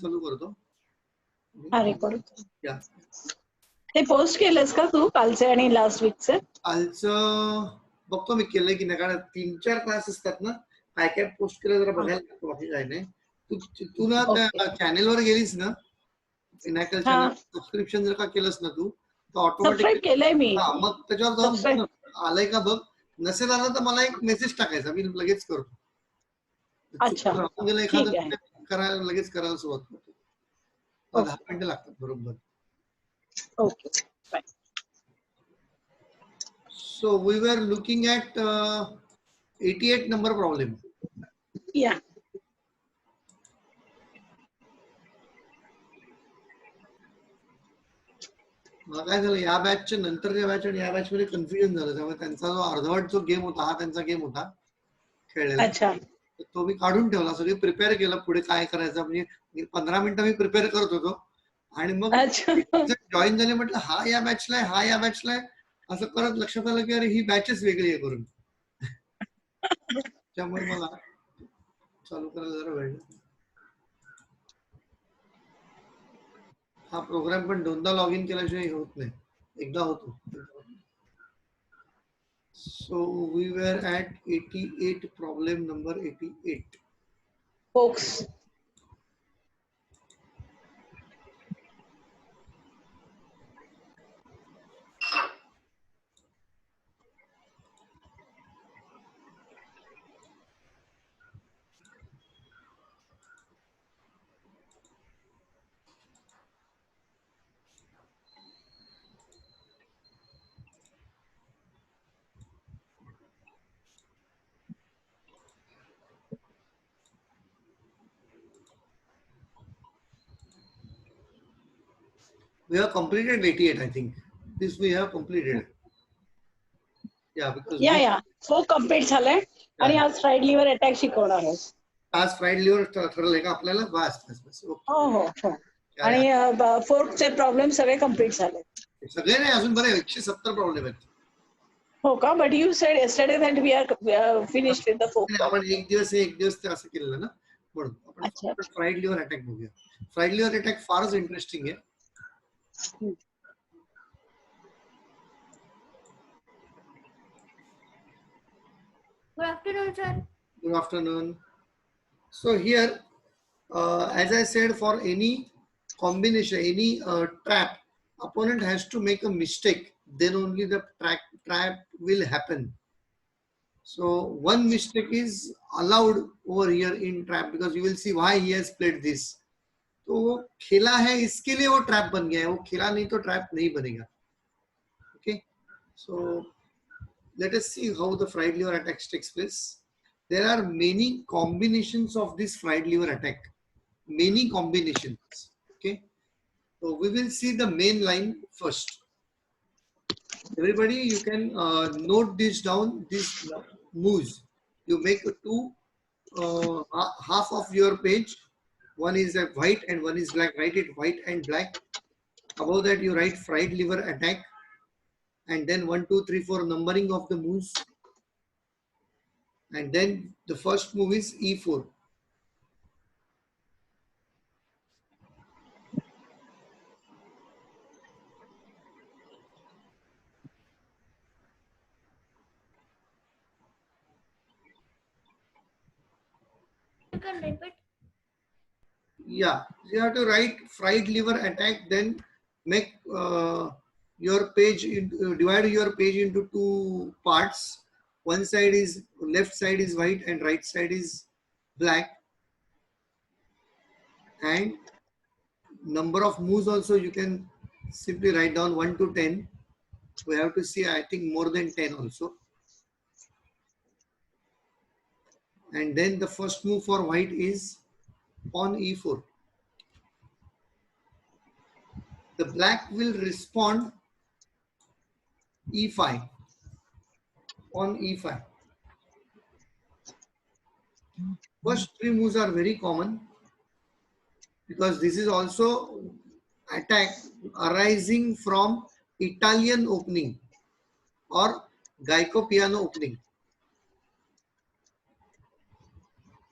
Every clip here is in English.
चालू करतो. हा रेकॉर्ड या ते पोस्ट केलंस का तू कालचे आणि लास्ट वीकचे? कालचं बघतो मी केलंय की नाही, कारण 3-4 क्लास असतात ना, काय काय पोस्ट केलं जरा बघायला लागतो, बाकी काय नाही. तू ना त्या चॅनेलवर गेलीस ना, पिनाकल चॅनल सबस्क्रिप्शन जर का केलंस ना तू, तर ऑटोमॅटिक सबस्क्राईब केलंय मी. मग त्याच्यावर जाऊन बघ ना, आलंय का बघ. नसेल आलं तर मला एक मेसेज टाकायचा, मी लगेच करतो. अच्छा राहून गेलं ठीक एखादं आहे. करायला लगेच करायला सुरुवात करतो. 10 मिनिटं लागतात बरोबर. Okay bye. So we were looking at 88 number problem. या मला काय झालं, या बॅचच्या नंतरच्या बॅच आणि या बॅच मध्ये कन्फ्युजन झालं. त्यामुळे त्यांचा जो अर्धवट जो गेम होता, हा त्यांचा गेम होता खेळलेला. अच्छा तो मी काढून ठेवला, सगळे प्रिपेअर केलं पुढे काय करायचं. म्हणजे 15 मिनिटं मी प्रिपेअर करत होतो आणि मग जॉईन झाले, म्हटलं हा या बॅचला आहे, हा या बॅचला आहे, असं करत लक्षात आलं की अरे ही बॅचच वेगळी आहे करून. त्यामुळे मला चालू करायला जरा वेळ. हा प्रोग्राम पण 2दा लॉग इन केल्याशिवाय होत नाही, एकदा होतो. So we were at 88, problem number 88. Folks We have completed 88, I think. This we have completed. Yeah, because या फोक कम्प्लीट झालंय आणि आज फ्राईड लिव्हर अटॅक शिकवणार आहे. आज फ्राईड लिव्हर ठरलंय का आपल्याला? बस बस बस. हो हो हो. आणि फोर्कचे प्रॉब्लेम सगळे कम्प्लीट झाले. सगळे नाही, अजून बरे 170 प्रॉब्लेम आहेत. हो का? But you said yesterday that we are finished with the folk. आपण एक दिवस ते असं केलेलं ना, म्हणून आपण फ्राईड लिव्हर अटॅक बघूया. फ्राईड लिव्हर अटॅक फारच इंटरेस्टिंग आहे. Good afternoon, sir. Good afternoon. So here, as I said, for any combination, any trap, opponent has to make a mistake. Then only the trap will happen. So one mistake is allowed over here in trap, because you will see why he has played this. तो वो खेला है इसके लिए वो trap बन गया है, वो खेला नहीं तो ट्रैप नहीं बनेगा. Okay, so let us see how the fried liver attack takes place. There are many combinations of this fried liver attack. Many combinations. Okay, so we will see the main line first. Everybody, you can note this down. This moves. You make half of your page. One is a white and one is black. Write it white and black. Above that, you write fried liver attack. And then 1, 2, 3, 4 numbering of the moves. And then the first move is E4. You can repeat. Yeah, you have to write fried liver attack, then make your page divide your page into 2 parts. One side is left side is white and right side is black. And number of moves also you can simply write down 1 to 10. We have to see, I think, more than 10 also. And then the first move for white is pawn E4. The black will respond E5 on E5. First 3 moves are very common, because this is also attack arising from Italian opening or Geico piano opening.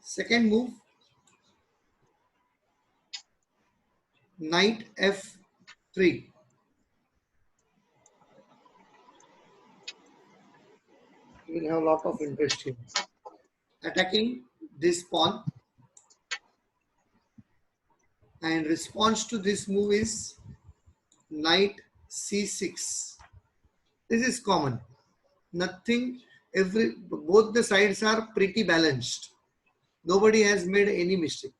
Second move, knight f3. You will have a lot of interest here. Attacking this pawn, and response to this move is knight c6. This is common. Nothing, both the sides are pretty balanced. Nobody has made any mistake.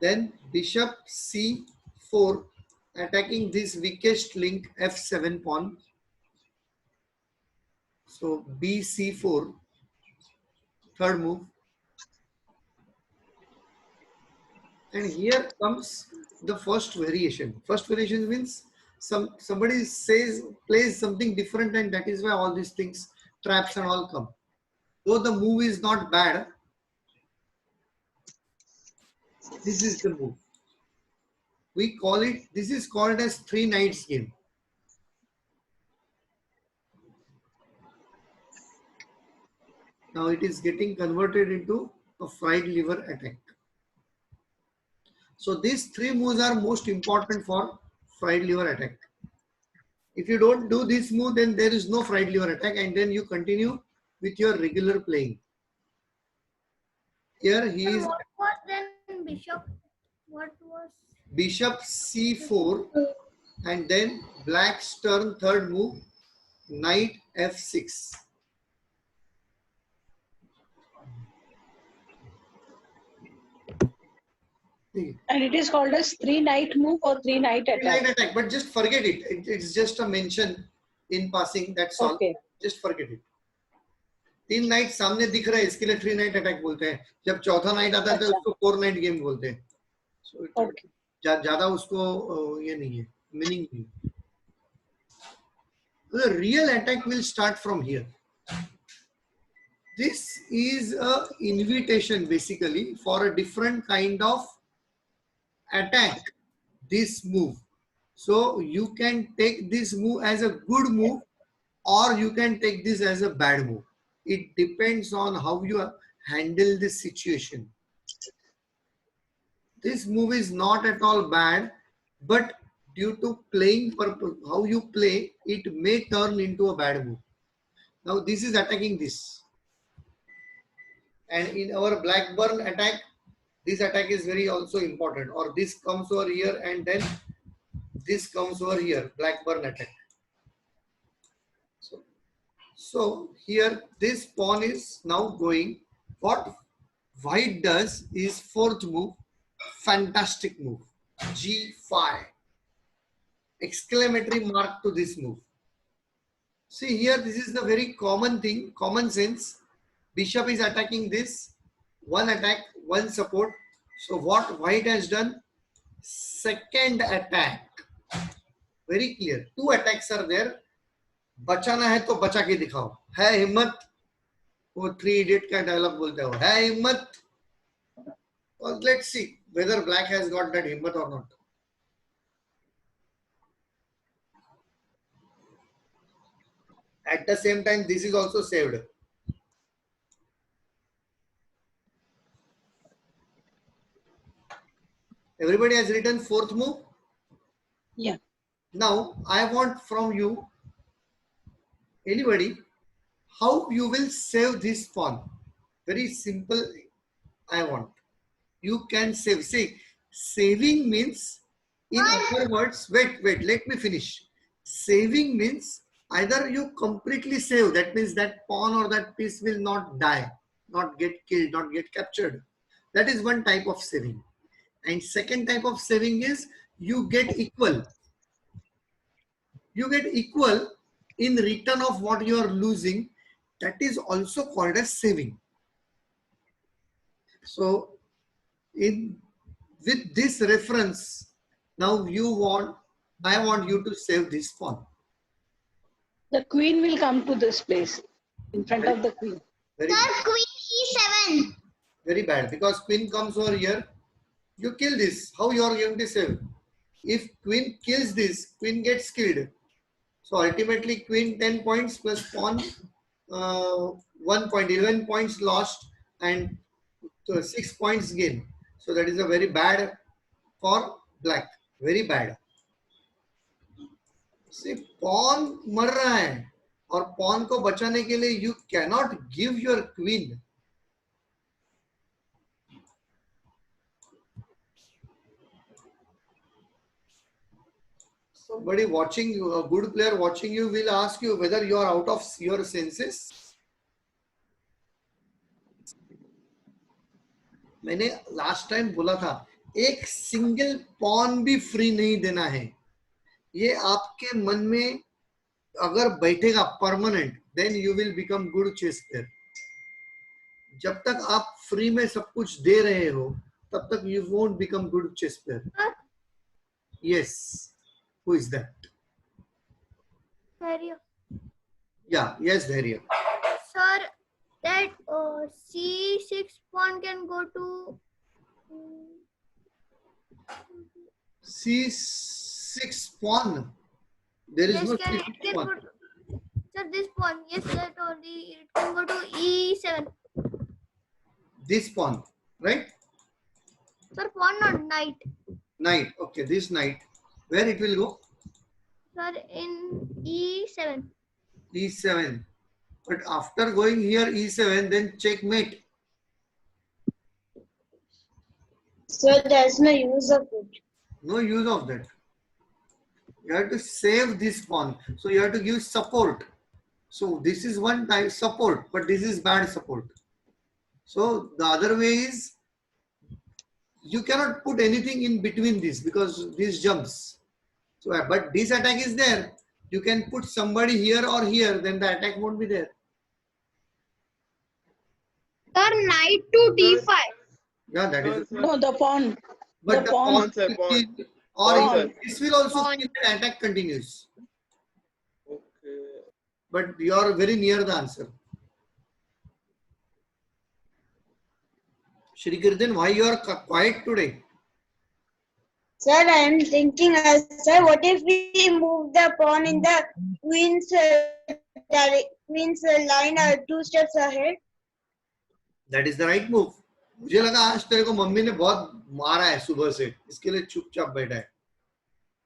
Then bishop c4, attacking this weakest link f7 pawn. So bc4, third move. And here comes the first variation. First variation means somebody plays something different, and that is why all these things, traps and all come. Though the move is not bad, this is the move. We call it, this is called as three knights game. Now it is getting converted into a fried liver attack. So these three moves are most important for fried liver attack. If you don't do this move, then there is no fried liver attack, and then you continue with your regular playing. Here he is. What was then bishop? What was? Bishop c4, and then black's turn, third move, knight f6. And it is called as three knight move or three knight attack. Knight attack, but just forget it. It's just a mention in passing. That's all. Okay. Just forget it. तीन night सामने दिख रहा है, इसके लिए three night attack बोलते हैं. जब चौथा नाइट आता है तो उसको फोर नाइट गेम बोलते हैं. Okay. ज्यादा उसको ये नहीं है, मीनिंग नहीं. The real attack will start from here. This is a invitation basically for a different kind of attack, this move. So you can take this move as a good move, or you can take this as a bad move. It depends on how you handle this situation. This move is not at all bad, but due to playing purpose, how you play, it may turn into a bad move. Now this is attacking this. And in our Blackburn attack, this attack is very also important. Or this comes over here and then this comes over here, Blackburn attack. So here this pawn is now going. What white does is fourth move, fantastic move, G5. Exclamatory mark to this move. See here, this is the very common thing, common sense. Bishop is attacking this, one attack, one support. So what white has done? Second attack. Very clear. Two attacks are there. बचाना है तो बचा के दिखाओ. है हिम्मत. वो three idiot का डायलॉग बोलते हो. है हिम्मत. Well, let's see whether black has got that himmat or not. At the same time, this is also saved. Everybody has written fourth move? Yeah. Now, I want from you, anybody, how you will save this pawn. Very simple, I want. You can save. See, saving means, in other words, wait, let me finish. Saving means either you completely save, that means that pawn or that piece will not die, not get killed, not get captured. That is one type of saving. And second type of saving is you get equal. You get equal in return of what you are losing. That is also called as saving. So with this reference, now I want you to save this pawn. The queen will come to this place in front of the queen. Very Sir, bad. queen e7. Very bad, because queen comes over here. You kill this. How you are going to save? If queen kills this, queen gets killed. So ultimately queen 10 points plus pawn 1 point, 11 points lost, and So 6 points gain. So that is a very bad for black. Very bad. See, pawn मर रहा है और pawn को बचाने के लिए you cannot give your queen. Somebody watching you, a good player watching you will ask you whether you are out of your senses. मैंने last time बोला था एक सिंगल पॉन भी फ्री नहीं देना है. ये आपके मन में अगर बैठेगा permanent, then you will become good chess player. जब तक आप फ्री में सब कुछ दे रहे हो तब तक you won't become good chess player. Yes, who is that? Dhairya. Yeah, yes धैर्य. Sir, that C6 pawn can go to C6 pawn. There is yes, no can it C6 can pawn. go to, sir, this pawn. Yes, that only it can go to E7. This pawn, right? Sir, pawn not knight. Knight. Okay, this knight. Where it will go? Sir, in E7. E7. But after going here E7, then checkmate. So there's no use of it. No use of that. You have to save this pawn. So you have to give support. So this is one type support, but this is bad support. So the other way is you cannot put anything in between this because this jumps. So but this attack is there. You can put somebody here or here, then the attack won't be there. Sir, knight to D5. Yeah, that is. No, the pawn. But the pawn. pawn Sir, will pawn. kill, or Pawn. this will also Pawn. kill, the attack continues. Okay. But you are very near the answer. Shri Kirtan, why you are quiet today? Sir, I am thinking, sir, what if we move the pawn in the queen's line 2 steps ahead? That is the right move. मुझे लगा आज तेरे को mummy ने बहुत मारा है सुबह से, इसके लिए चुपचाप बैठा है.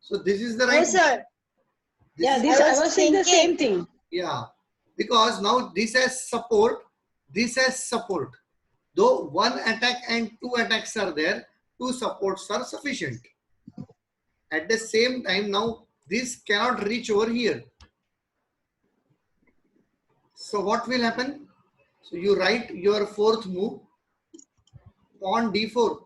So this is the No, right. sir. This Yeah, is this the- I was saying the thinking. same thing. Yeah, because now this has support, this has support. Though one attack and two attacks are there, two supports are sufficient. At the same time, now this cannot reach over here. So what will happen? So you write your fourth move, pawn d4.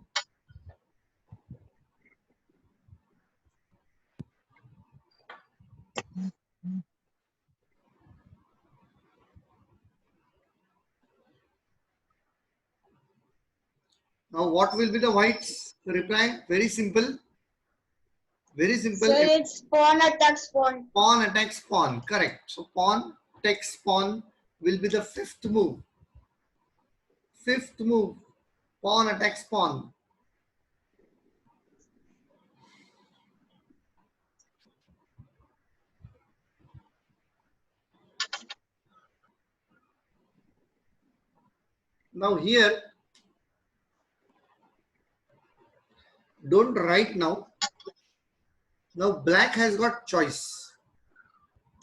Now what will be the white's reply? Very simple. Very simple. Sir, it's pawn attacks pawn. Pawn attacks pawn. Correct. So pawn takes pawn will be the fifth move. Fifth move. Pawn attacks pawn. Now here, don't write now. Now black has got choice.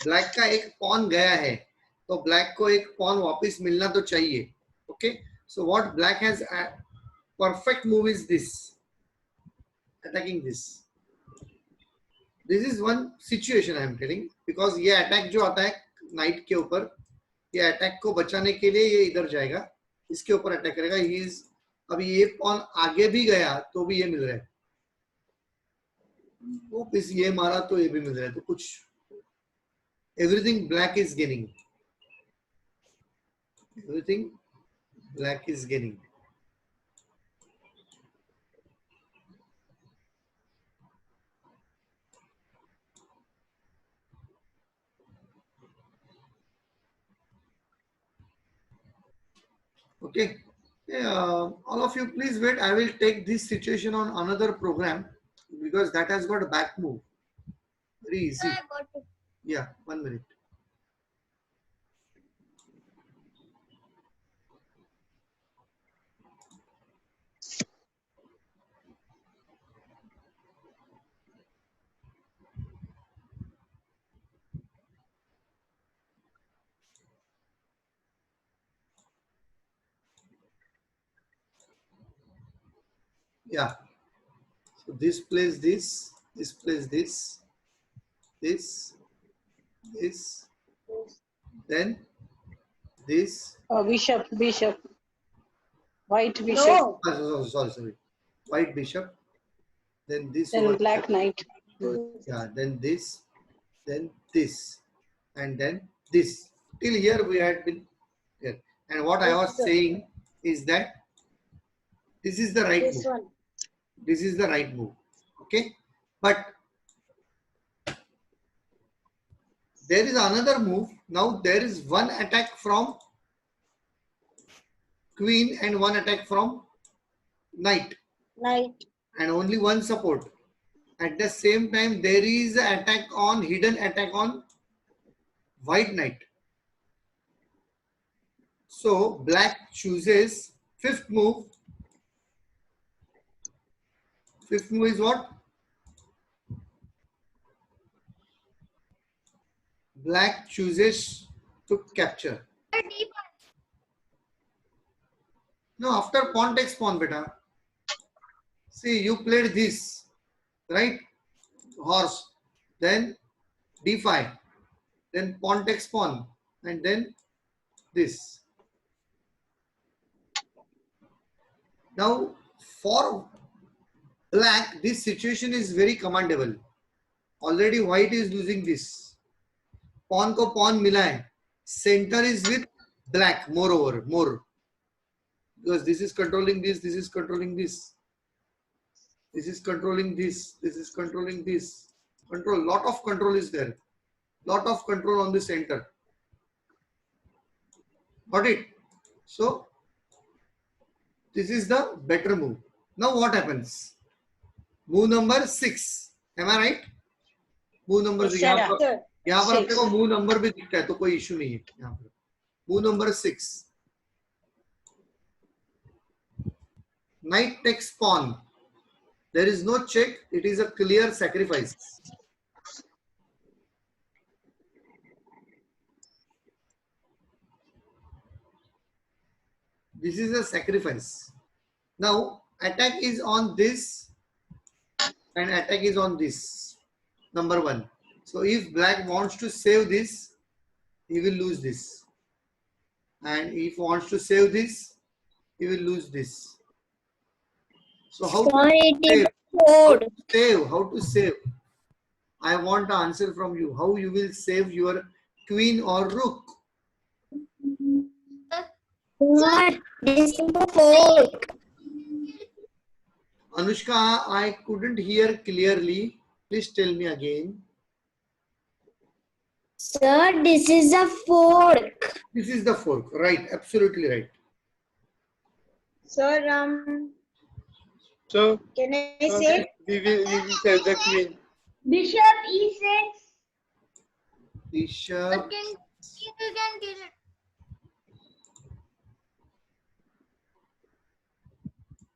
Black का एक pawn गया है, तो black को एक pawn वापस मिलना तो चाहिए. Okay. So what black has a perfect move is this. Attacking this. This is one situation I am telling, because ये attack जो आता है knight के ऊपर, ये attack को बचाने के लिए ये इधर जाएगा, इसके ऊपर अटैक करेगा. He is, अभी ये pawn आगे भी गया तो भी ये मिल रहा है, वापस ये मारा तो ये भी मिल रहा है. तो कुछ everything black is gaining. Everything black is gaining. Okay. All of you please wait. I will take this situation on another program because that has got a back move. Very easy. Sir, I got it. Yeah, 1 minute. Yeah. So this plays this plays this, then this. Bishop, bishop. White bishop. No. Sorry. White bishop. Then this Then over black here. knight. Yeah. Then this, and then this. Till here we had been here. And what I was saying is that this is the right This move. one. This is the right move. Okay. But there is another move. Now there is one attack from queen and one attack from knight, Knight. and only one support. At the same time, there is an attack on hidden attack on white knight. So black chooses fifth move. Fifth move is what? Black chooses to capture. No, after pawn takes pawn, beta. See, you played this, right? Horse. Then d5. Then pawn takes pawn. And then this. Now, for black, this situation is very commendable. Already white is losing this. Pawn ko pawn mila hai. Center is with black, more. Because this is controlling this, this is controlling this. This is controlling this, this is controlling this. Control, lot of control is there. Lot of control on the center. Got it? So, this is the better move. Now what happens? Move number 6. Am I right? Move number 6. Yes, sir. यहाँ पर अपने Six. को move number भी दिखता है तो कोई issue नहीं है यहाँ पर. Move number 6. Knight takes pawn. There is no check. It is a clear sacrifice. This is a sacrifice. Now attack is on this and attack is on this. Number 1. So if black wants to save this, he will lose this. And if wants to save this, he will lose this. So how to save? How to save? I want an answer from you. How you will save your queen or rook? Anushka, I couldn't hear clearly. Please tell me again. Sir, this is a fork. This is the fork. Right. Absolutely right. Sir, So can I say? we will save the queen. Bishop E6. Bishop. You can kill it.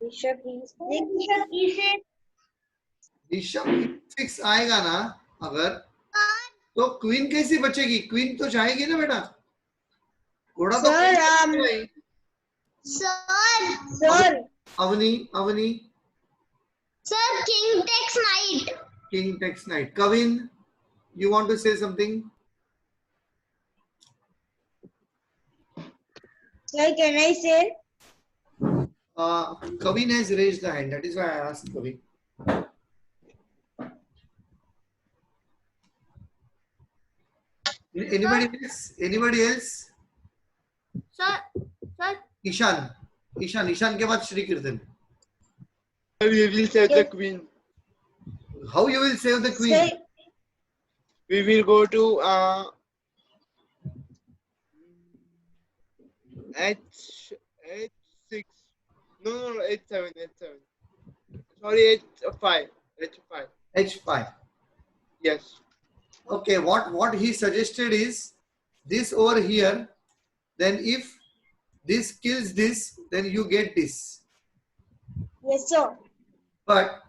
Bishop E6. Bishop E6. Bishop 6 आएगा ना अगर तो queen कैसी बचेगी? Queen तो जाएगी ना बेटा. घोड़ा तो Sir, Sir. Avani. Sir, king takes knight. King takes knight. Kavin, you want to say something? Sir, can I say? Kavin has raised the hand. That is why I asked Kavin. Anybody else? Anybody else? Sir, Ishan के बाद Shri Kirtan. We will save the queen. How you will save the queen? Sir, We will go to H6. No, H7. Sorry, H5. H5. Yes. Okay, what he suggested is this over here. Then if this kills this, then you get this. yes, sir. But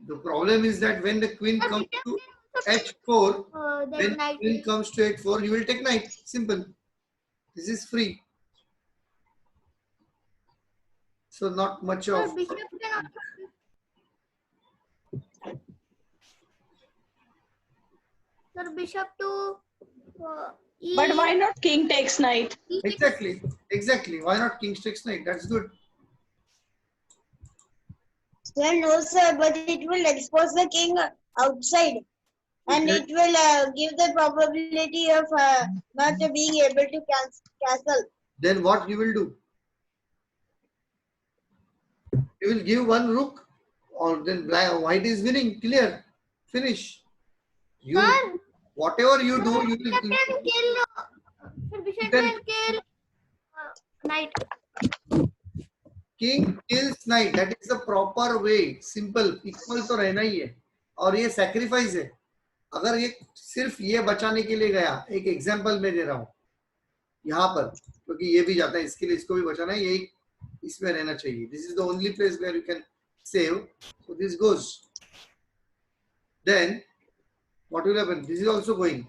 the problem is that when the queen comes to H4, that when knight. queen comes to H4, you will take knight. Simple. This is free. So not much Sir, of. bishop cannot. Sir, bishop to E. But why not king takes knight? Exactly. Exactly. Why not king takes knight? That's good. Sir, no, sir, but it will expose the king outside. And Okay. it will give the probability of not being able to castle. Then what you will do? You will give one rook, or then white is winning. Clear. Finish. You Sir, whatever you do, you bishop will. can kill. Sir, bishop can- can kill knight. King kills knight. That is the proper way. Simple. Equal तो रहना ही है. और ये sacrifice है. अगर ये सिर्फ ये बचाने के लिए गया, एक एग्जांपल मैं दे रहा हूँ यहाँ पर, क्योंकि ये भी जाता है, इसके लिए इसको भी बचाना है, यही इसमें रहना चाहिए. This is the only place where you can save. So this goes. Then what will happen? This is also going.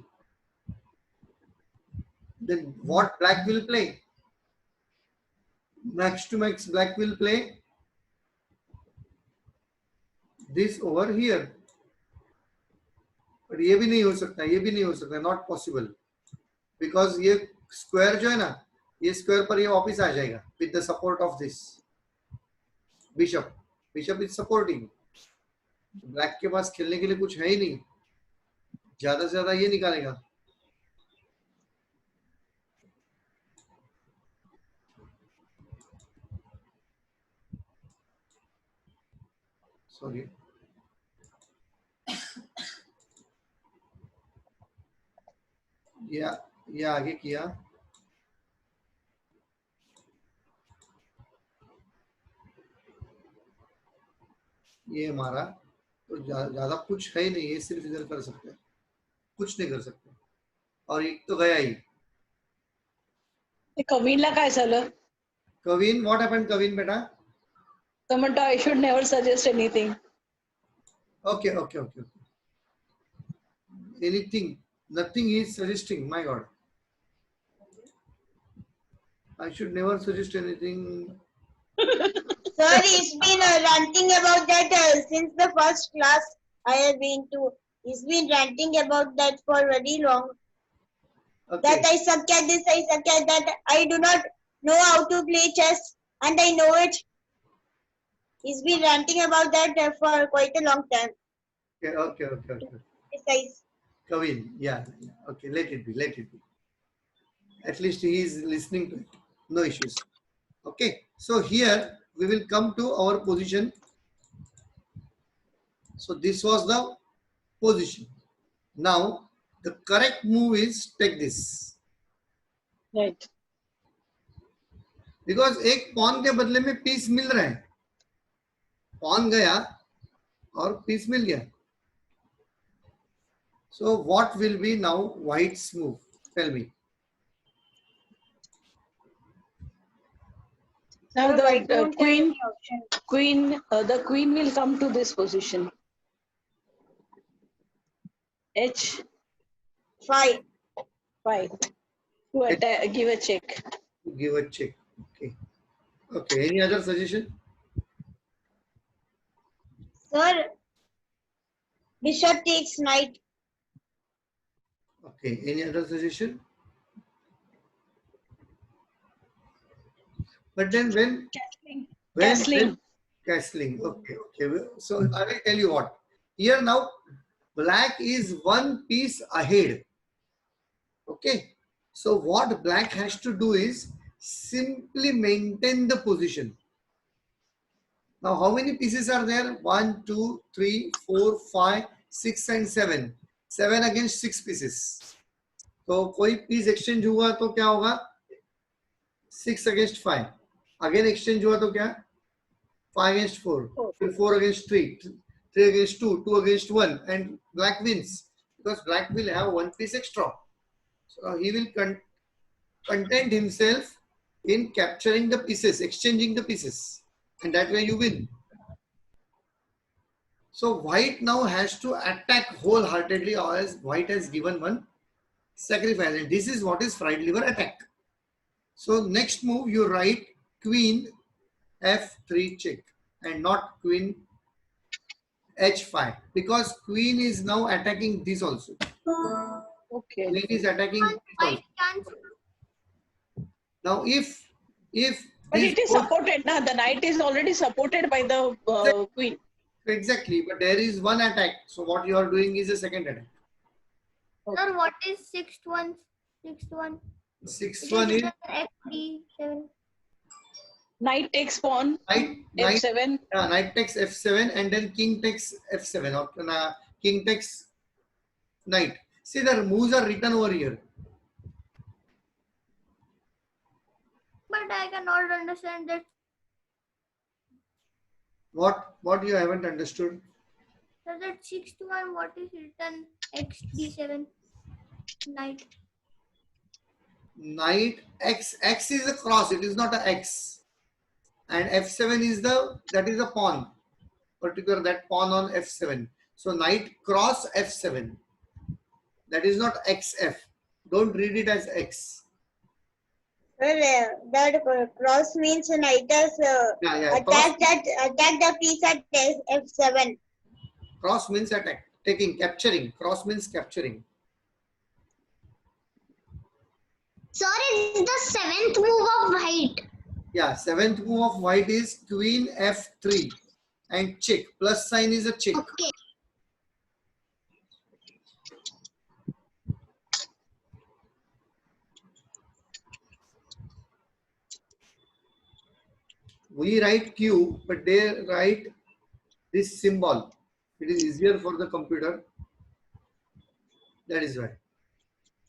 Then what black will play? Max to max black will play this over here. But ये भी नहीं हो सकता, ये भी नहीं हो सकता, not possible. Because ये square जो है ना, ये square पर ये वापिस आ जाएगा with the support of this bishop. Bishop is supporting. Black के पास खेलने के लिए कुछ है ही नहीं. ज्यादा से ज्यादा ये निकालेगा. Sorry. ये आगे किया. ये मारा तो ज्यादा कुछ है ही नहीं, ये सिर्फ इधर कर सकते हैं, कुछ नहीं कर सकते. और एक तो गया ही. कवीनला काय झालं? कविन, what happened कविन बेटा? तो म्हणतो I should never suggest anything. Okay. Anything, nothing he is suggesting. My God, I should never suggest anything. Sir, he's been ranting about that since the first class I have been to. He's been ranting about that for very long. Okay. That I suck at this, I suck at that. I do not know how to play chess, and I know it. He's been ranting about that for quite a long time. Okay. Besides, Kavin, yeah. Okay, let it be. At least he is listening to it. No issues. Okay, so here we will come to our position. So this was the position. Now the correct move is take this. Right. Because एक pawn के बदले में piece मिल रहा है. Pawn गया और piece मिल गया. So what will be now white's move? Tell me. Now I the don't have any option. the queen will come to this position. H5 Fine. to attack, give a check. Give a check. Okay. Any other suggestion? Sir, bishop takes knight. Okay. Any other suggestion? But then when Castling. castling. Okay. So I will tell you what. Here now, black is one piece ahead. Okay. So what black has to do is simply maintain the position. Now, how many pieces are there? 1, 2, 3, 4, 5, 6 and 7. 7 against 6 pieces. तो कोई piece exchange हुआ तो क्या होगा? 6 against 5. Again exchange हुआ तो क्या? 5 against 4. फिर 4 against 3. 3 against 2. 2 against 1. And black wins. Because black will have one piece extra. So he will content himself in capturing the pieces, exchanging the pieces. And that way you win. So white now has to attack wholeheartedly, or as white has given one sacrifice. And this is what is fried liver attack. So next move you write queen f3 check and not queen h5, because queen is now attacking this also. Okay. Queen is attacking One this also. white chance. Now if But this it is goes, supported now. The knight is already supported by the queen. exactly, but there is one attack. So what you are doing is a second attack. Sir, what is sixth one? Sixth one. Sixth It one is is XD7. Knight takes pawn, knight f7. knight takes f7 and then king takes f7 or king takes knight. See, the moves are written over here. But I cannot understand that. What you haven't understood? Sir, that sixth one, what is written? XD7. Knight. Knight x is a cross. It is not a x. And f7 is that is a pawn. Particular that pawn on f7. So knight cross f7. That is not xf. Don't read it as x. Well, that cross means knight has Yeah. attack the piece at f7. Cross means attack, taking, capturing. Cross means capturing. Sir, it's the seventh move of white. Yeah, seventh move of white is queen f3 and check. Plus sign is a check. Okay. We write Q, but they write this symbol. It is easier for the computer. That is why.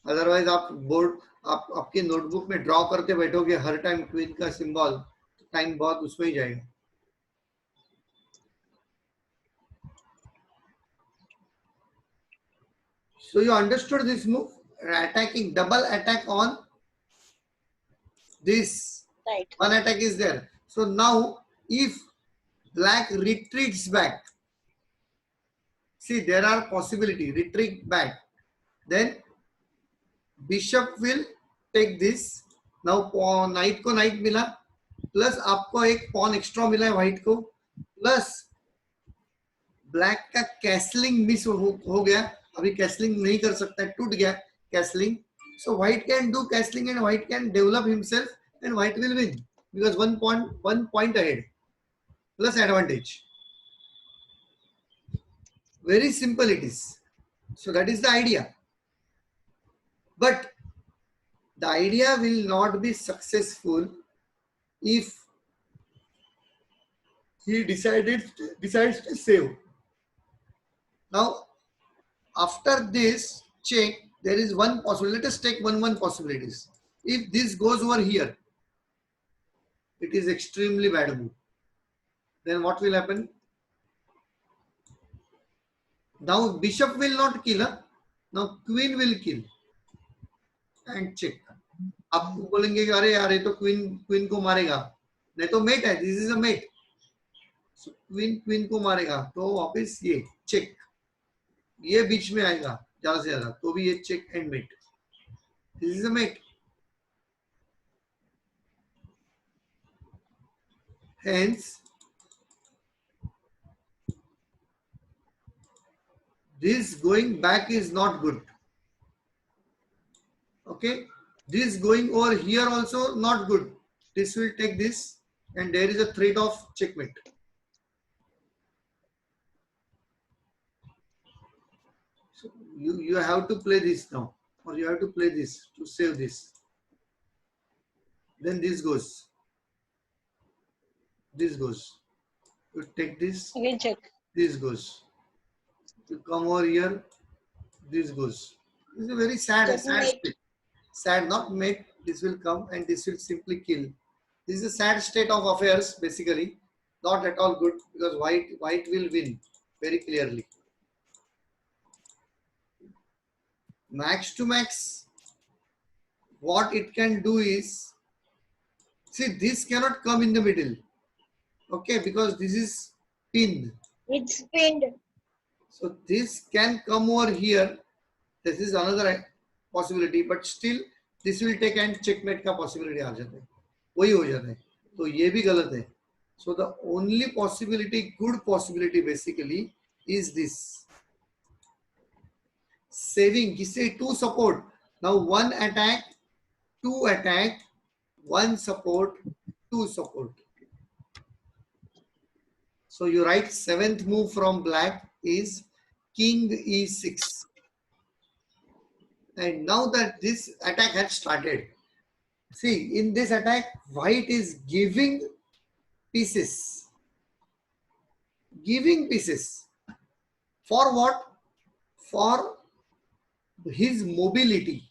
Otherwise, आप board आप आपके notebook में draw करते बैठोगे हर time queen का symbol, time बहुत उसमें ही जाएगा. So you understood this move? Attacking, double attack on this. Right. One attack is there. So now if black retreats back, see there are possibility, retreat back. Then bishop will take this. Now knight को knight मिला, plus आपको एक pawn extra मिला है white को, plus black का castling miss हो गया. अभी castling नहीं कर सकता है, टूट गया castling. So white can do castling and white can develop himself and white will win because one point ahead plus advantage. Very simple it is. So that is the idea. But the idea will not be successful if he decides to save. Now, after this check, there is one possibility. Let us take one possibilities. If this goes over here, it is extremely bad move. Then what will happen? Now bishop will not kill. Now queen will kill and check. आप बोलेंगे कि अरे यार ये तो queen को मारेगा, नहीं तो मेट है, this is a mate. So queen को मारेगा तो वापस ये चेक, ये बीच में आएगा ज्यादा से ज्यादा, तो भी ये check and mate. This is a mate. Hence this going back is not good. Okay, this going over here also not good. This will take this and there is a threat of checkmate. So you have to play this now, or you have to play this to save this. Then this goes. This goes. You take this. Again check. This goes. You come over here. This goes. This is a very sad state. Sad, not mate. This will come and this will simply kill. This is a sad state of affairs, basically. Not at all good because white will win very clearly. Max to max, what it can do is, see, this cannot come in the middle. Okay, because this is pinned. It's pinned. So this can come over here. This is another possibility, but still this will take and checkmate का possibility आ जाता है, वही हो जाता है, तो ये भी गलत है. So the only possibility, good possibility basically is this. saving, किससे? 2 support. Now 1 attack, 2 attack, 1 support, 2 support. So you write 7th move from black is king e6. And now that this attack had started, see, in this attack, white is giving pieces. Giving pieces. For what? For his mobility.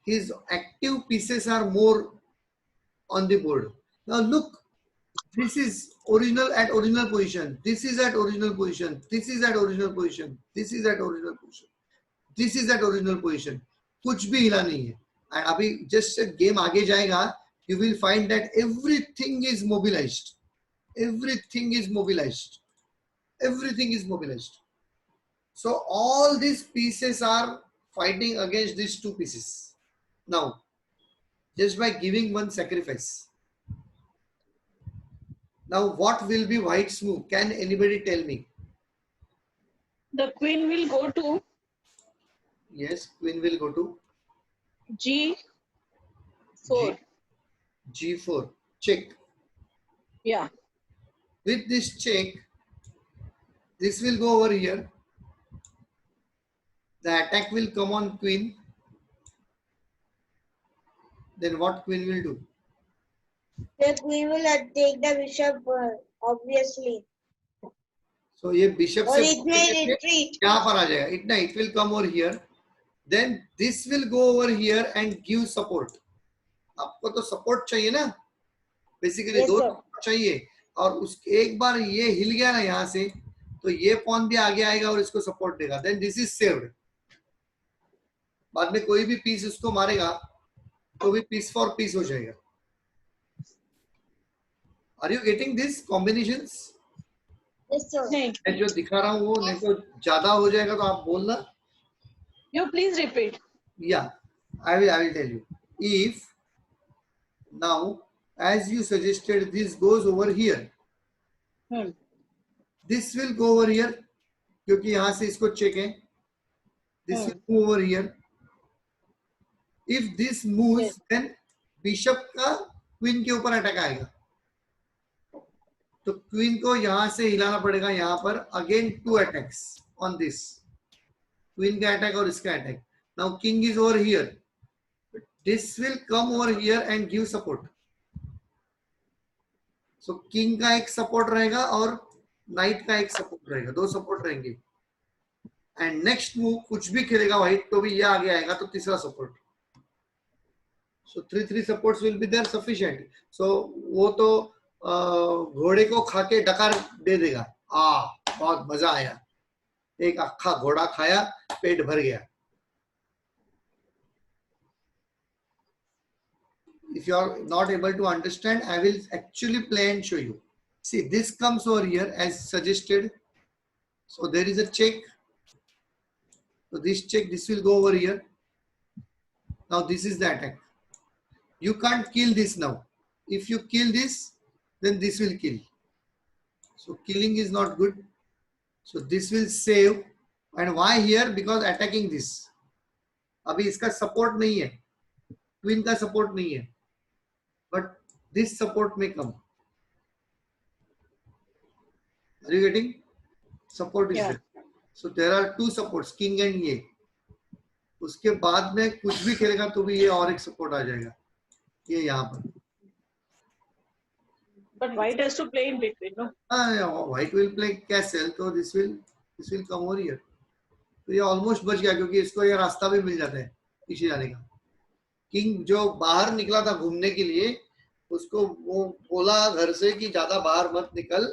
His active pieces are more on the board. Now look, this is original at original position. This is at original position. This is at original position. This is at original position. This is at original position. कुछ भी हिला नहीं है. And अभी just game आगे जाएगा, you will find that everything is mobilized. Everything is mobilized. Everything is mobilized. So all these pieces are fighting against these 2 pieces. Now, just by giving 1 sacrifice. Now, what will be white's move? Can anybody tell me? The queen will go to Yes, queen will go to G4. G4. Check. Yeah. With this check, this will go over here. The attack will come on queen. Then what queen will do? The queen will take the bishop, obviously. So ये bishop Or से it may retreat. यहाँ पर आ जाएगा. इतना it will come over here. Then this will go over here and give support. आपको तो support चाहिए ना? Basically Yes, दो sir. support चाहिए. और उस एक बार ये हिल गया ना यहाँ से, तो ये pawn भी आगे आएगा और इसको support देगा. Then this is saved. बाद में कोई भी piece उसको मारेगा, तो भी piece for piece हो जाएगा. Are you getting this combinations? Yes, sir. नहीं. मैं जो दिखा रहा हूँ वो नहीं तो ज्यादा हो जाएगा तो आप बोलना. You please repeat. Yeah, I will tell you. If now, as you suggested, this goes over here. This will go over here क्योंकि यहाँ से इसको check है. This will move over here. If this moves, Yes. then bishop का queen के ऊपर attack आएगा. तो queen को यहाँ से हिलाना पड़ेगा यहाँ पर. Again 2 attacks on this. Queen का attack और इसका attack. Now king is over here. This will come over here and give support. So king का एक support रहेगा और knight का एक support रहेगा. 2 support रहेंगे. And next move कुछ भी खेलेगा white तो भी ये आगे आएगा तो तीसरा support. So 3 supports will be there sufficient. So वो तो घोड़े को खा के डकार दे देगा. बहुत मजा आया. एक अक्खा घोड़ा खाया, पेट भर गया. If you are not able to understand, I will actually play and show you. See, this comes over here as suggested. So there is a check. So this check, this will go over here. Now this is the attack. You can't kill this now. If you kill this, then this will kill. So killing is not good. So this will save. And why here? Because attacking this. अभी इसका support नहीं है. Queen का support नहीं है. But this support may come. Are you getting? Support is there. So there are 2 supports, king and ये. उसके बाद में कुछ भी खेलेगा तो भी ये और एक support आ जाएगा. ये यहाँ पर. But white has to play in between, no? White will play castle, so this will come over here. तो ये almost बच गया क्योंकि इसको ये रास्ता भी मिल जाता है पीछे जाने का. किंग जो बाहर निकला था घूमने के लिए, उसको वो बोला घर से कि ज्यादा बाहर मत निकल,